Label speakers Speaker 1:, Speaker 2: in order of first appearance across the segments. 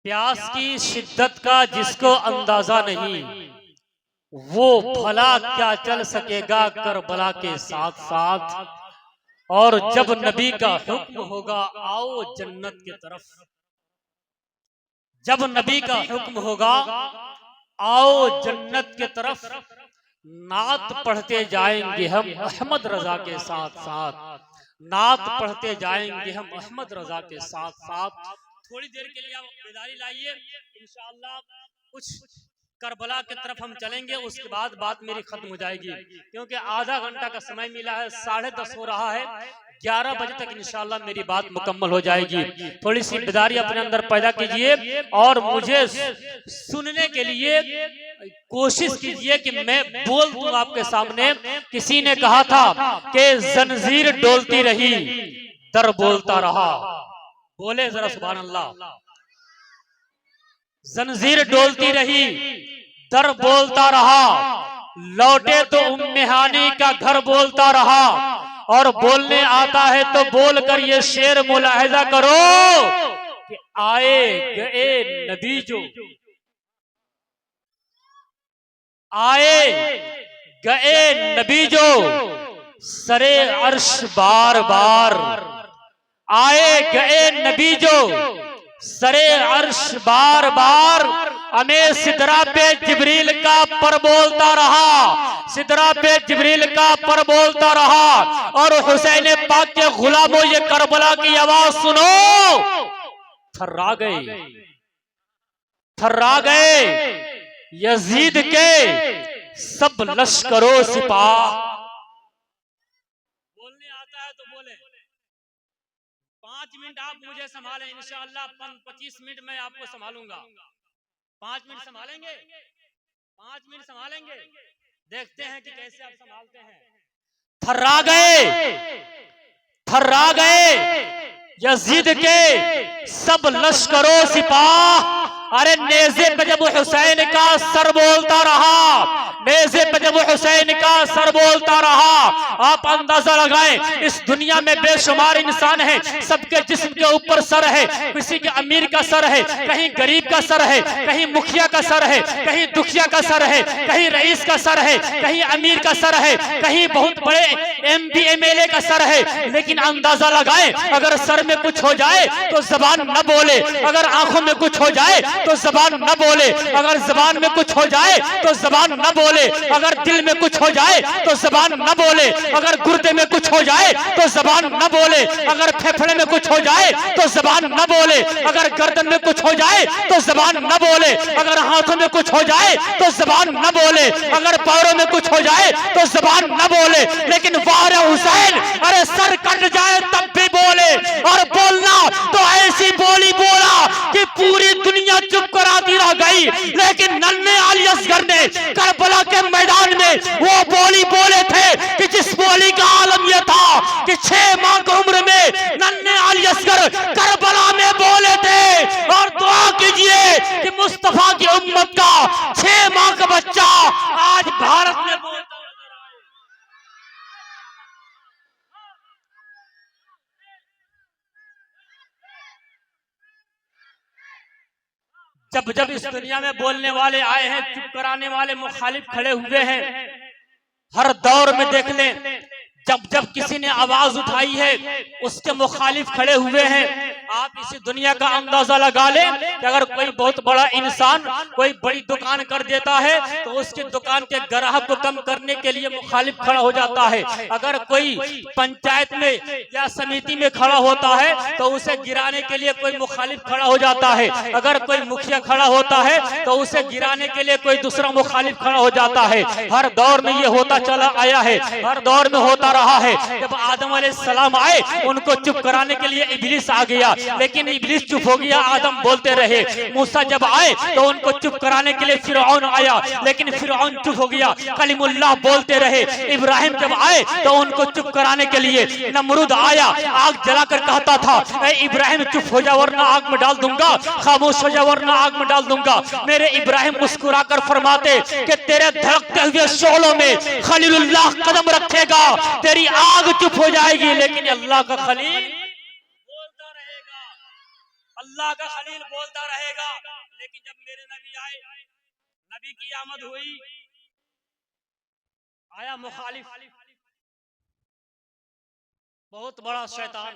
Speaker 1: प्यास की शिद्दत का जिसको अंदाजा नहीं, वो भला क्या चल सकेगा करबला के साथ साथ। और जब नबी का हुक्म होगा आओ जन्नत की तरफ, जब नबी का हुक्म होगा आओ जन्नत की तरफ, नात पढ़ते जाएंगे हम अहमद रजा के साथ साथ, नात पढ़ते जाएंगे हम अहमद रजा के साथ साथ। थोड़ी देर के लिए आप बेदारी लाइए, इंशाअल्लाह कुछ करबला की तरफ हम चलेंगे, उसके बाद बात मेरी खत्म हो जाएगी, क्योंकि आधा घंटा का समय मिला है, 10:30 हो रहा है, 11 बजे तक इंशाअल्लाह मेरी बात मुकम्मल हो जाएगी। थोड़ी सी बेदारी अपने अंदर पैदा कीजिए और मुझे सुनने के लिए कोशिश कीजिए कि मैं बोल दूं आपके सामने। किसी ने कहा था कि जंजीर डोलती रही दर बोलता रहा, बोले जरा सुभान अल्लाह। जंजीर डोलती रही दर बोलता रहा, लौटे तो उम्मे हानी का घर बोलता रहा, और बोलने आता है तो बोलकर ये शेर मुलाहिजा करो कि आए गए नबी जो, आए गए नबी जो सरे अर्श बार बार, आए गए नबी जो सरे अर्श बार बार, हमें सिदरा पे जिब्रील का पर बोलता रहा, सिदरा पे जिब्रील का पर बोलता रहा। और हुसैन पाक के गुलामों ये करबला की आवाज सुनो, थर्रा गए, थर्रा गए यजीद के सब लश्करों सिपाह। बोलने आता है तो बोले, 5 मिनट आप मुझे संभालें, इंशाअल्लाह 25 मिनट मैं आपको संभालूंगा। 5 मिनट संभालेंगे, 5 मिनट संभालेंगे, देखते हैं कि कैसे आप संभालते हैं। थर्रा गए, थर्रा गए यजीद के सब लश्करों सिपाह। अरे नेज़े पे जब हुसैन का सर बोलता रहा, नेज़े पे जब हुसैन का सर बोलता रहा, आप अंदाजा लगाएं इस दुनिया में बेशुमार इंसान है, सबके जिस्म के ऊपर सर है, किसी के अमीर का सर है, कहीं गरीब का सर है, कहीं मुखिया का सर है, कहीं दुखिया का सर है, कहीं रईस का सर है, कहीं अमीर का सर है, कहीं बहुत बड़े MP MLA का सर है। लेकिन अंदाजा लगाएं अगर सर में कुछ हो जाए तो जबान न बोले, अगर आंखों में कुछ हो जाए तो जबान न बोले, अगर जबान में कुछ हो जाए तो जबान न बोले, अगर दिल में कुछ हो जाए तो जबान न बोले, अगर गुर्दे में कुछ हो जाए तो जबान न बोले, अगर फेफड़े में कुछ हो जाए तो जबान न बोले, अगर गर्दन में कुछ हो जाए तो जबान न बोले, अगर हाथों में कुछ हो जाए तो जबान न बोले, अगर पैरों में कुछ हो जाए तो जबान न बोले। लेकिन वारे हुसैन, अरे सर कट जाए तब भी बोले, और बोलना तो ऐसी बोली बोला कि पूरी दुनिया चुप कराती रह गई। लेकिन नन्हे अली असगर ने करबला के मैदान में वो बोली बोले थे कि जिस बोली का आलम यह था कि 6 माह की उम्र में नन्हे अली असगर करबला में बोले थे। और दुआ कीजिए कि मुस्तफा की उम्मत का 6 माह का बच्चा आज भारत में बोलता है। जब जब इस दुनिया में बोलने वाले आए हैं, चुप कराने वाले मुखालिफ खड़े हुए हैं। हर दौर में देख लें, जब जब किसी ने आवाज उठाई है उसके मुखालिफ खड़े हुए हैं। आप इसी दुनिया का अंदाजा लगा लें कि अगर कोई बहुत बड़ा इंसान कोई बड़ी दुकान कर देता है तो उसकी दुकान के ग्राहक को कम करने के लिए मुखालिफ खड़ा हो जाता है। अगर कोई पंचायत में या समिति में खड़ा होता है तो उसे गिराने के लिए कोई मुखालिफ खड़ा हो जाता है। अगर कोई मुखिया खड़ा होता है तो उसे गिराने के लिए कोई दूसरा मुखालिफ खड़ा हो जाता है। हर दौर में ये होता चला आया है, हर दौर में होता रहा है। जब आदम अलैहिस्सलाम आए उनको चुप कराने के लिए इब्लीस आ गया, लेकिन इब्लीस चुप हो गया, आदम बोलते रहे। मूसा जब आए तो उनको चुप कराने के लिए फिरौन आया, लेकिन फिरौन चुप हो गया, कलीमुल्लाह बोलते रहे। इब्राहिम जब आए तो उनको चुप कराने के लिए नमरूद आया, आग जलाकर कहता था ऐ इब्राहिम चुप हो जा वरना आग में डाल दूंगा, खामोश हो जा वरना आग में डाल दूंगा। मेरे इब्राहिम मुस्कुराकर फरमाते कि तेरे धड़कते हुए शोलों में खलीलुल्लाह कदम रखेगा, तेरी आग चुप हो जाएगी, लेकिन अल्लाह का खलील बोलता रहेगा। अल्लाह का खलील बोलता रहेगा, लेकिन जब मेरे नबी आए, नबी की आमद हुई, आया मुखालिफ, बहुत बड़ा शैतान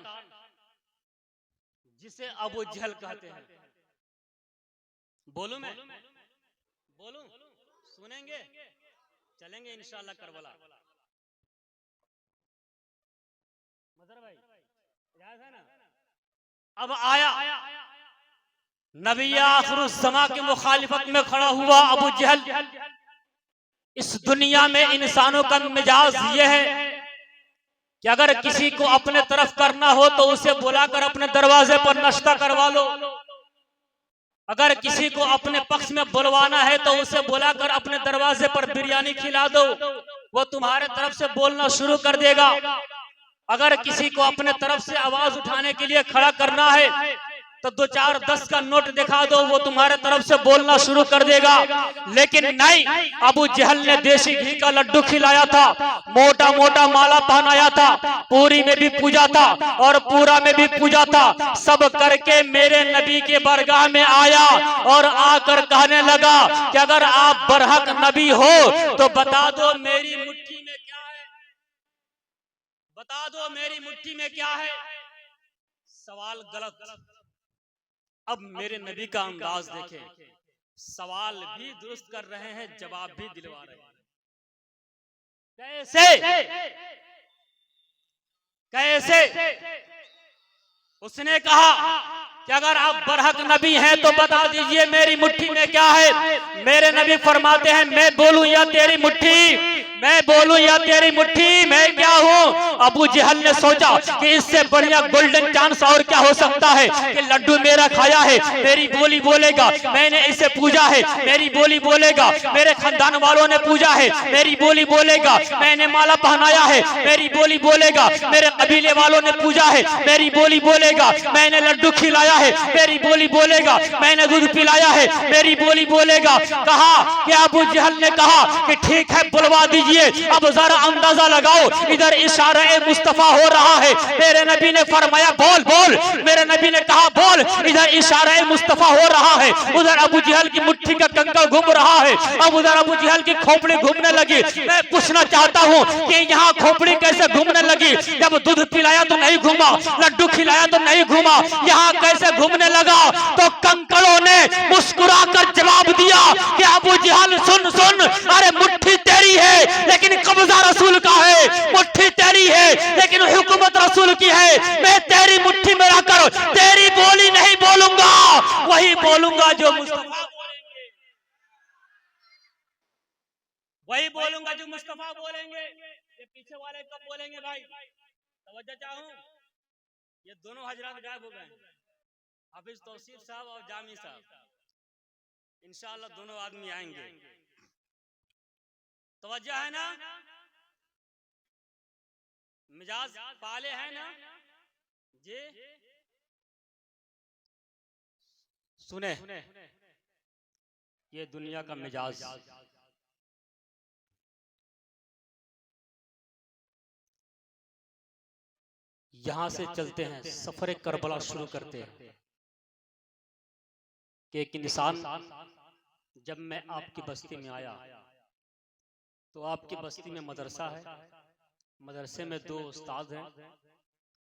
Speaker 1: जिसे अबू जहल कहते हैं। बोलूं मैं? बोलूं? सुनेंगे? चलेंगे इंशाअल्लाह करबला। मदर भाई याद है ना? अब आया नबी आखिरुज़्ज़मा के मुखालिफत में खड़ा हुआ अबू जहल। इस दुनिया में इंसानों का मिजाज यह है कि अगर किसी को अपने तरफ करना हो तो उसे बुलाकर अपने दरवाजे पर नाश्ता करवा लो, अगर किसी को अपने पक्ष में बुलवाना है तो उसे बुलाकर अपने दरवाजे पर बिरयानी खिला दो, वो तुम्हारे तरफ से बोलना शुरू कर देगा। अगर किसी को अपने तरफ से आवाज उठाने के लिए खड़ा करना है तो 2 4 10 का नोट दिखा दो, वो तुम्हारे तरफ से बोलना शुरू कर देगा। लेकिन नहीं, अबू जहल ने देसी घी का लड्डू खिलाया था, मोटा मोटा माला पहनाया था, पूरी में भी पूजा था और पूरा में भी पूजा था। सब करके मेरे नबी के बरगाह में आया और आकर कहने लगा कि अगर आप बरहक नबी हो तो बता दो मेरी मुट्ठी में क्या है, बता दो मेरी मुट्ठी में क्या है। सवाल गलत। अब मेरे नबी का अंदाज देखें, सवाल भी दुरुस्त कर रहे हैं, जवाब भी दिलवा रहे हैं। कैसे? उसने कहा कि अगर आप बरहक नबी हैं तो बता दीजिए मेरी मुट्ठी में क्या है। मेरे नबी फरमाते हैं मैं बोलूं या तेरी मुट्ठी, मैं बोलूं या तेरी मुट्ठी, मैं क्या हूं? अबू जहल ने सोचा कि इससे बढ़िया गोल्डन चांस और क्या हो सकता है कि लड्डू मेरा खाया है, मेरी बोली बोलेगा, मैंने इसे पूजा है, मेरी बोली बोलेगा, मेरे खानदान वालों ने पूजा है, मेरी बोली बोलेगा, मैंने माला पहनाया है, मेरी बोली बोलेगा, मेरे कबीले वालों ने पूजा है, मेरी बोली बोलेगा, मैंने लड्डू खिलाया है, मेरी बोली बोलेगा, मैंने दूध पिलाया है, मेरी बोली बोलेगा। कहा कि अबू जहल ने कहा कि ठीक है बुलवा दीजिए। अब जरा अंदाजा लगाओ, इधर इशारा मुस्तफा हो रहा है। मेरे नबी ने फरमाया बोल बोल, मेरे नबी ने कहा बोल, इधर इशारा मुस्तफा हो रहा है। उधर अबू जहल की मुट्ठी का कंकड़ घूम रहा है, अब उधर अबू जहल की खोपड़ी घूमने लगी। मैं पूछना चाहता हूँ कि यहाँ खोपड़ी कैसे घूमने लगी? जब दूध पिलाया तो नहीं घूमा, लड्डू खिलाया तो नहीं घूमा, यहाँ कैसे घूमने लगा? तो कंकड़ों ने मुस्कुरा कर जवाब दिया कि अबू जहल सुन सुन, अरे मुट्ठी तेरी है लेकिन कब्जा रसूल का है, मुट्ठी तेरी है लेकिन हुकूमत रसूल की है। मैं तेरी मुट्ठी में रहकर तेरी बोली नहीं बोलूंगा, वही बोलूंगा जो मुस्तफा बोलेंगे, वही बोलूंगा जो मुस्तफा बोलेंगे। ये पीछे वाले कब बोलेंगे भाई? तवज्जो चाहूं, ये दोनों हजरात गायब हो गए, हाफिज तौसीफ साहब और जामी साहब। इंशाअल्लाह दोनों आदमी आएंगे। तवज्जो है ना? मिजाज पाले हैं ना जी? सुने, ये दुनिया का मिजाज। यहां से चलते हैं, सफर करबला शुरू करते हैं कि एक इंसान, जब मैं आपकी बस्ती में आया तो आपकी बस्ती में मदरसा है, मदरसे में 2 उस्ताद हैं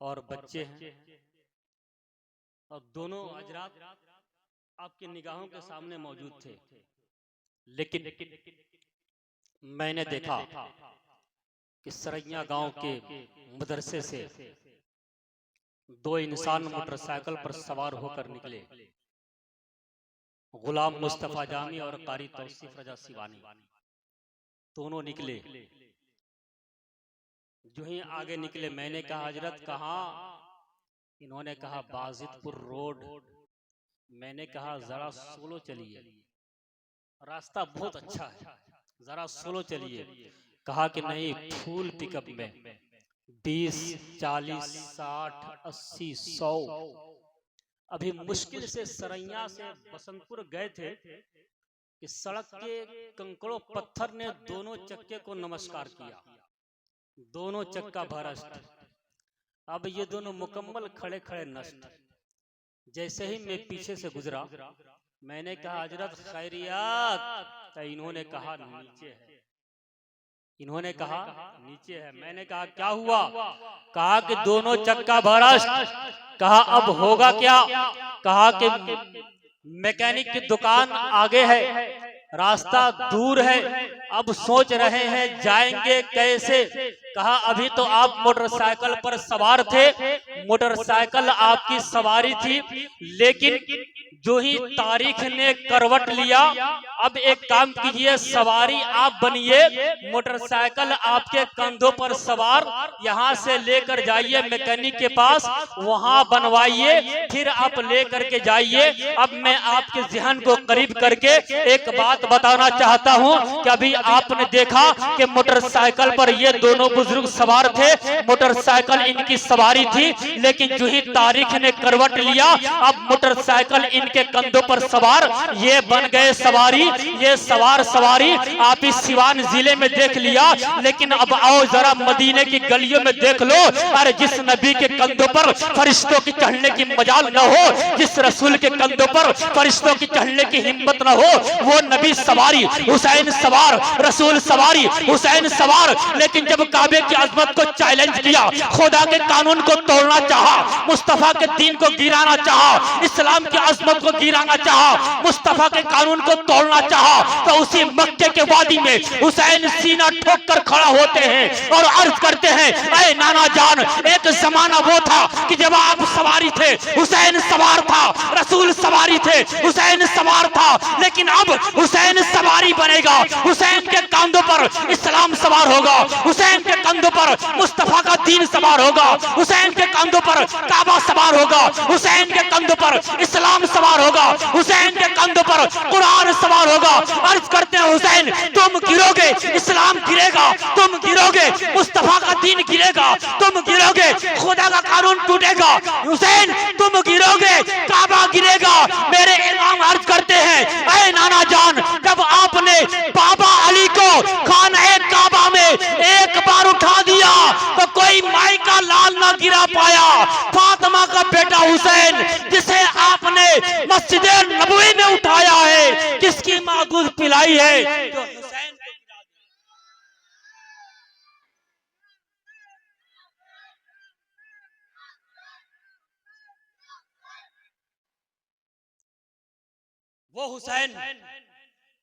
Speaker 1: और बच्चे हैं, और दोनों हजरात आपकी निगाहों के सामने मौजूद थे। लेकिन मैंने देखा कि सरैया गांव के मदरसे से 2 इंसान मोटरसाइकिल पर सवार होकर निकले, गुलाम मुस्तफा जामी और कारी तौसीफ रजा सिवानी, दोनों निकले। जो ही आगे निकले मैंने कहा हजरत कहाँ? इन्होंने कहा बाजिदपुर रोड। मैंने कहा जरा सोलो चलिए, रास्ता बहुत अच्छा है, जरा सोलो चलिए। कहा कि नहीं, फुल पिकअप में 20 40 60 80 100। अभी मुश्किल से सरैया से बसंतपुर गए थे कि सड़क के कंकड़ों पत्थर ने दोनों चक्के को नमस्कार किया, दोनों चक्का भ्रष्ट। अब ये दोनों मुकम्मल खड़े खड़े नष्ट। जैसे ही मैं पीछे से गुजरा, मैंने कहा हजरत खैरियत, तो इन्होंने कहा नीचे है। इन्होंने कहा नीचे है। मैंने कहा क्या हुआ? कहा कि दोनों चक्का भ्रष्ट। कहा अब होगा क्या? कहा कि मैकेनिक की दुकान आगे है, रास्ता दूर है, अब सोच रहे हैं जाएंगे कैसे। कहा अभी तो आप मोटरसाइकिल पर सवार थे, मोटरसाइकिल आपकी सवारी थी, लेकिन जो ही तारीख ने करवट लिया, अब एक काम कीजिए, सवारी आप बनिए, मोटरसाइकिल आपके कंधों पर सवार, यहाँ से लेकर जाइए मैकेनिक के पास, वहाँ बनवाइए, फिर आप लेकर के जाइए। अब मैं आपके जहन को करीब करके एक बात बताना चाहता हूँ कि अभी आपने देखा कि मोटरसाइकिल पर ये दोनों बुजुर्ग सवार थे, मोटरसाइकिल इनकी सवारी थी, लेकिन जो ही तारीख ने करवट लिया, अब मोटरसाइकिल इनके कंधों पर सवार, ये बन गए सवारी। ये सवारी आप इस सिवान जिले में देख लिया, लेकिन अब आओ जरा मदीने की गलियों में देख लो। अरे जिस नबी के कंधों पर फरिश्तों की चढ़ने की मजाल न हो, जिस रसूल के कंधों पर फरिश्तों की चढ़ने की हिम्मत न हो, वो नबी सवारी, हुसैन सवार, रसूल सवारी, हुसैन सवार। लेकिन जब काबे की अजमत को चैलेंज किया, खुदा के कानून को तोड़ना चाहा, मुस्तफा के दीन को गिराना चाहा, इस्लाम की अजमत को गिराना चाहा, मुस्तफा के कानून को तोड़ना चाहा, तो उसी मक्के के वादी में हुसैन सीना ठोक कर खड़ा होते हैं और अर्ज करते हैं, ऐ नाना जान, एक जमाना वो था कि जब आप सवारी थे, हुसैन सवार था, रसूल सवारी थे, हुसैन सवार था, लेकिन अब हुसैन सवारी बनेगा, हुसैन के कंधों पर इस्लाम सवार होगा, हुसैन के कंधों पर मुस्तफा का दीन सवार होगा, हुसैन के कंधों पर काबा सवार होगा, हुसैन के कंधों पर इस्लाम सवार होगा, हुसैन के कंधों पर कुरान सवार होगा। अर्ज करते हैं, हुसैन तुम गिरोगे, इस्लाम गिरेगा, तुम गिरोगे, मुस्तफा का दीन गिरेगा, तुम गिरोगे, खुदा का कानून टूटेगा, हुसैन तुम गिरोगे, काबा गिरेगा। मेरे इमाम अर्ज करते हैं, ऐ नाना जान, जब आपने बाबा अली को खाने काबा में एक बार उठा दिया तो कोई माई का लाल ना गिरा पाया। फातिमा का बेटा हुसैन, जिसे आपने मस्जिद नबवी में उठाया है, किसकी माँ दूध पिलाई है? तो हुसैन को गिरा दिया। वो हुसैन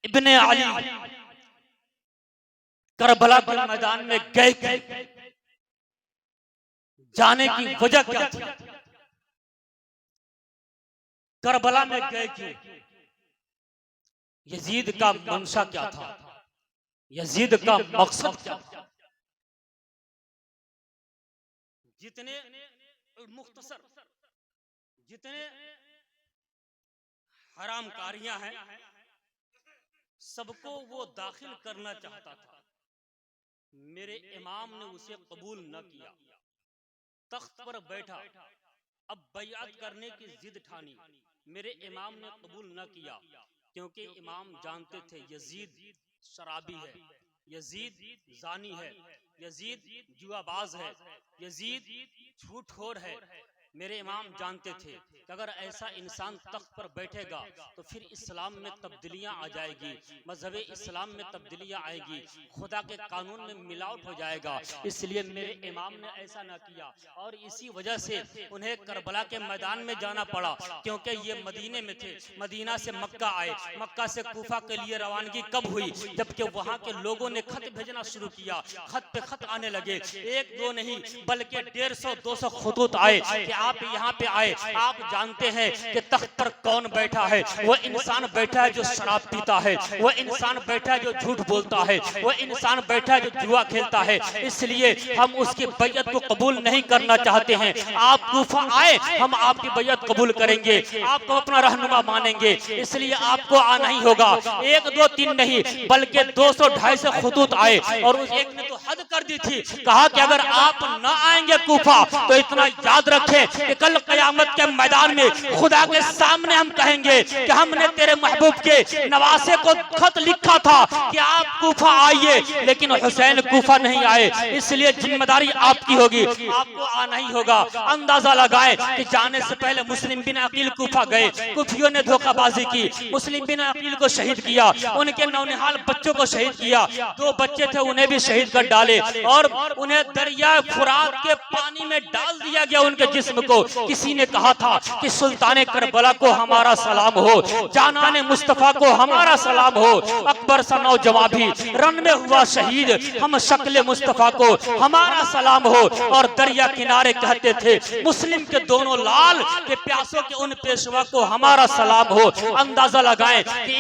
Speaker 1: इब्ने अली करबला के मैदान में गए, जाने की वजह क्या थी? करबला में गए क्यों? यजीद का मंशा क्या था? यजीद का मकसद क्या था? जितने मुख्तसर, जितने हरामकारियां हैं, सबको वो दाखिल करना चाहता था। मेरे इमाम ने उसे कबूल न किया, तख्त पर बैठा, अब बैअत करने की जिद ठानी, मेरे इमाम ने कबूल न किया, क्योंकि इमाम जानते थे यजीद शराबी है, यजीद जानी है, यजीद जुआबाज है, यजीद झूठखोर है। मेरे इमाम जानते थे कि अगर ऐसा इंसान तख्त पर बैठेगा तो फिर इस्लाम में तब्दीलियां आ जाएगी, मजहब इस्लाम में तब्दीलियां आएगी, खुदा के कानून में मिलावट हो जाएगा। इसलिए मेरे इमाम ने ऐसा ना किया और इसी वजह से उन्हें करबला के मैदान में जाना पड़ा, क्योंकि ये मदीने में थे, मदीना से मक्का आए, मक्का से कूफा के लिए रवानगी कब हुई? जबकि वहाँ के लोगों ने खत भेजना शुरू किया, खत पे खत आने लगे, एक दो नहीं बल्कि 150-200 खतूत आए कि आप यहाँ पे आए, आप जानते हैं कि तख्त पर कौन बैठा है? वो इंसान बैठा है जो शराब पीता है, वो इंसान बैठा है जो झूठ बोलता है, वो इंसान बैठा है जो जुआ खेलता है, इसलिए हम उसकी बैयत को कबूल नहीं करना चाहते हैं। आप कूफा आए, हम आपकी बैयत कबूल करेंगे, आपको अपना रहनुमा मानेंगे, इसलिए आपको आना ही होगा। 1 2 3 नहीं बल्कि 200-250 खतूत आए और उस एक ने तो हद कर दी थी, कहा कि अगर आप न आएंगे कूफा तो इतना याद रखें कि कल क़यामत के मैदान में खुदा के सामने हम कहेंगे कि हमने तेरे महबूब के नवासे को खत लिखा था कि आप कूफा आइए, लेकिन हुसैन कूफा नहीं आए, इसलिए जिम्मेदारी आपकी होगी, आपको आना ही होगा। अंदाजा लगाएं कि जाने से पहले मुस्लिम बिन अकील कूफा गए, कुफियों ने धोखाबाजी की, मुस्लिम बिन अकील को शहीद किया, उनके नौनिहाल बच्चों को शहीद किया, 2 बच्चे थे उन्हें भी शहीद कर डाले और उन्हें दरिया फुरात के पानी में डाल दिया गया उनके जिस्म को। किसी ने कहा था कि सुल्तान करबला को हमारा सलाम हो, जानाने मुस्तफा को हमारा सलाम हो, अकबर सा नौजवान भी रन में हुआ शहीद, हम शक्ल मुस्तफा को हमारा सलाम हो। और दरिया किनारे कहते थे मुस्लिम के दोनों लाल के प्यासों के उन पेशवा को हमारा सलाम हो। अंदाजा लगाएं कि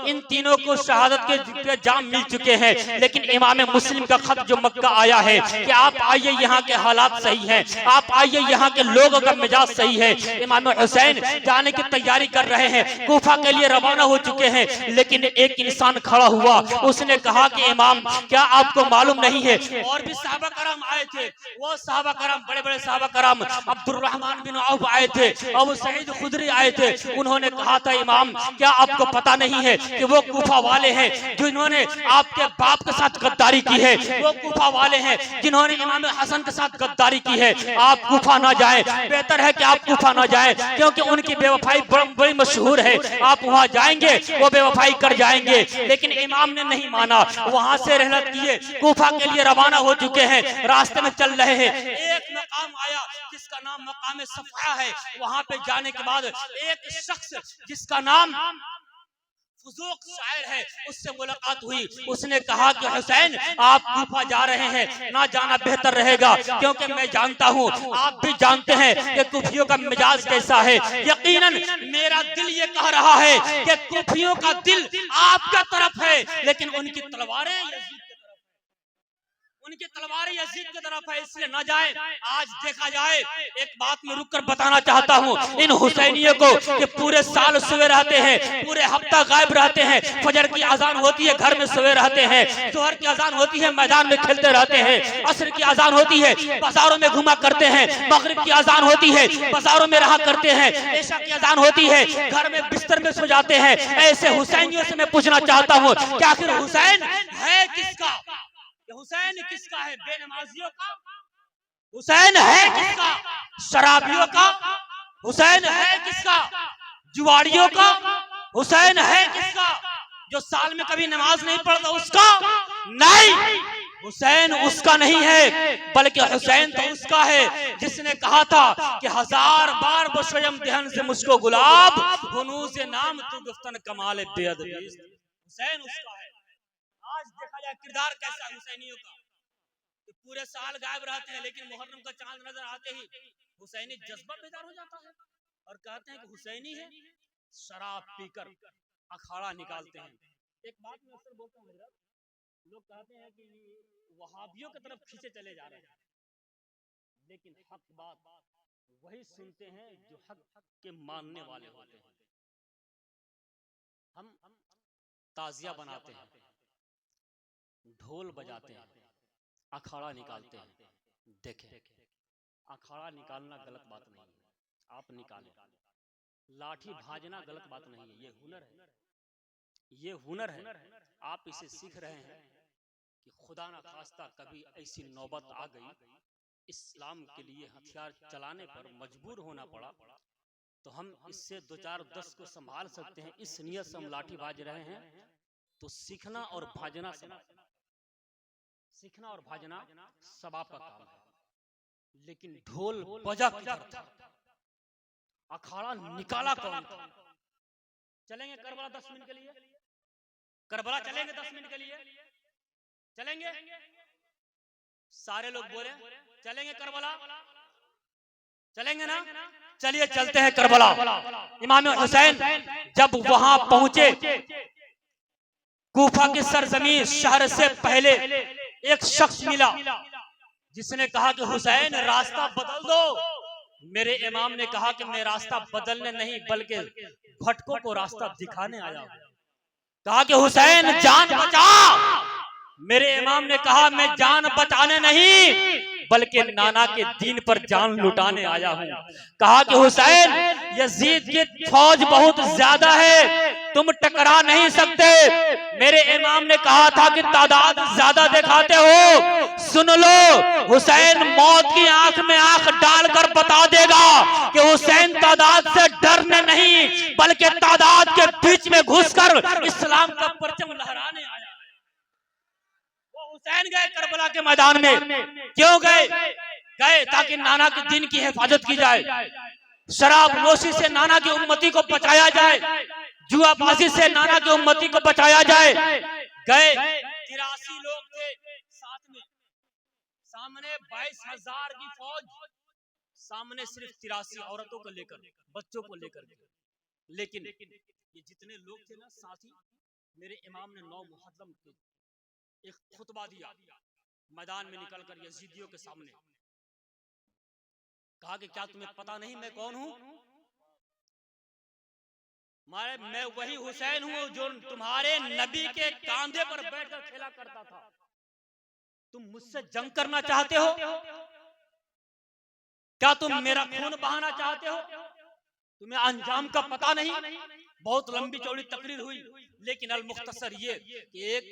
Speaker 1: इन तीनों को शहादत के जाम मिल चुके हैं, लेकिन इमाम मुस्लिम का खत जो मक्का आया है कि आप आइए, यहाँ के हालात सही हैं, आप आइए, यहाँ के लोगों का मिजाज सही है। इमाम हुसैन जाने की तैयारी कर रहे हैं, कूफा के लिए रवाना हो चुके हैं, लेकिन एक इंसान खड़ा हुआ, उसने कहा कि इमाम क्या आपको मालूम नहीं है, और भी सहाबा कराम आए थे, वो सहाबा कराम बड़े बड़े सहाबा कराम अब्दुर्रहमान बिन औफ आए थे, अबू सईद खुदरी आए थे, उन्होंने कहा था इमाम क्या आपको पता नहीं है कि वो कूफा वाले हैं जिन्होंने आपके बाप के साथ गद्दारी की है, वो कूफा वाले हैं जिन्होंने इमाम हसन के साथ गद्दारी की है, आप कूफा ना जाएं, बेहतर है कि आप कूफा ना जाएं, क्योंकि उनकी बेवफाई बड़ी मशहूर है, आप वहां जाएंगे वो बेवफाई कर जाएंगे। लेकिन इमाम ने नहीं माना, वहां से रहलत किए कूफा के लिए रवाना हो चुके हैं, रास्ते में चल रहे हैं, एक मकाम आया जिसका नाम मकाम सफा है, वहां पे जाने के बाद एक शख्स जिसका नाम फुजूक शायर है, उससे मुलाकात हुई, उसने कहा कि हुसैन आप कूफा जा रहे हैं, ना जाना बेहतर रहेगा, क्योंकि मैं जानता हूँ आप भी जानते हैं कि कुफियों का मिजाज कैसा है, यकीनन मेरा दिल ये कह रहा है कि कुफियों का दिल आपका तरफ है, लेकिन उनकी तलवारें यजीद की तरफ है, इसलिए न जाए। आज देखा जाए, एक बात में रुककर बताना चाहता हूँ इन हुसैनियों को कि पूरे साल सोए रहते हैं, पूरे हफ्ता गायब रहते हैं, फजर की अजान होती है घर में सोए रहते हैं, जोहर की अजान होती है मैदान में खेलते रहते हैं, असर की अजान होती है बाजारों में घुमा करते हैं, मगरिब की अजान होती है बाजारों में रहा करते हैं, ऐशा की अजान होती है घर में बिस्तर में सो जाते हैं। ऐसे हुसैनियों से मैं पूछना चाहता हूँ कि आखिर हुसैन है किसका? हुसैन किसका है? बेनमाजियों का? हुसैन है किसका? शराबियों का? हुसैन है किसका? जुआड़ियों का? हुसैन है किसका? जो साल में कभी नमाज नहीं पढ़ता उसका? नहीं, हुसैन उसका नहीं है, बल्कि हुसैन तो उसका है जिसने कहा था कि 1000 बार बशयम दहन से मुझको गुलाब हुनूज़ नाम तू गुफ्तन कमाल बेअदबी। हुसैन उसका है। आज देखा जाए किरदार कैसा हुसैनियों का, कि पूरे साल गायब रहते हैं, लेकिन मुहर्रम का चांद नजर आते ही हुसैनी जज्बा पैदा हो जाता है और कहते हैं कि हुसैनी है, शराब पीकर अखाड़ा निकालते हैं। एक बात मैं अक्सर बोलता हूँ, लोग कहते हैं कि वहाबियों की तरफ खींचे चले जा रहे हैं, लेकिन हक बात वही सुनते हैं जो हक के मानने वाले होते हैं। हम ताजिया बनाते हैं, ढोल बजाते हैं, अखाड़ा निकालते हैं। देखें, अखाड़ा निकालना गलत बात नहीं है, आप निकालें। लाठी भाजना गलत बात नहीं है, ये हुनर है, ये हुनर है। आप इसे सीख रहे हैं कि खुदा ना खास्ता कभी ऐसी नौबत आ गई, इस्लाम के लिए हथियार चलाने पर मजबूर होना पड़ा, तो हम इससे 2 4 10 को संभाल सकते हैं। इस नियत से हम लाठी भाज रहे हैं, तो सीखना और भाजना सब आपका काम है, लेकिन ढोल बजा किधर था? अखाड़ा निकाला कौन था? चलेंगे करबला 10 मिनट के लिए? करबला चलेंगे 10 मिनट के लिए? चलेंगे? सारे लोग बोले चलेंगे करबला? चलेंगे ना? चलिए चलते हैं करबला। इमाम हुसैन जब वहां पहुंचे, कूफा की सरजमीन, शहर से पहले एक शख्स मिला जिसने कहा कि हुसैन रास्ता बदल दो। मेरे इमाम ने कहा कि मैं रास्ता बदलने नहीं बल्कि भटकों को रास्ता दिखाने आया हूं। कहा कि हुसैन जान बचा, मेरे इमाम ने कहा मैं जान बचाने नहीं बल्कि नाना के दीन पर जान लुटाने आया हूँ। कहा कि हुसैन, यजीद की फौज बहुत ज्यादा है, तुम टकरा नहीं सकते। मेरे इमाम ने कहा था कि तादाद ज्यादा दिखाते हो, सुन लो, हुसैन मौत की आंख में आंख डालकर बता देगा कि हुसैन तादाद से डरने नहीं बल्कि तादाद के बीच में घुसकर इस्लाम का परचम लहराने आया। हुसैन गए करबला के मैदान में, क्यों गए? गए ताकि नाना के दीन की हिफाजत की जाए, शराब नोशी से नाना की उम्मती को बचाया जाए, जुआबाजी से नाना की उम्मती को बचाया जाए। गए 83 लोग थे साथ में, सामने 22,000 की फौज, सामने सिर्फ 83 औरतों को लेकर, बच्चों को लेकर। लेकिन ये जितने लोग थे ना साथी, मेरे इमाम ने 9 मुहर्रम के एक खुतबा दिया मैदान में निकलकर यजीदियों के सामने। कहा कि क्या तुम्हें पता नहीं मैं कौन हूं? मैं वही हुसैन हूं जो तुम्हारे नबी के कांधे पर बैठकर खेला करता था। तुम मुझसे जंग करना चाहते हो? क्या तुम मेरा खून बहाना चाहते हो? तुम्हें अंजाम का पता नहीं? बहुत लंबी चौड़ी तकरीर हुई, लेकिन अल मुख्तसर ये कि एक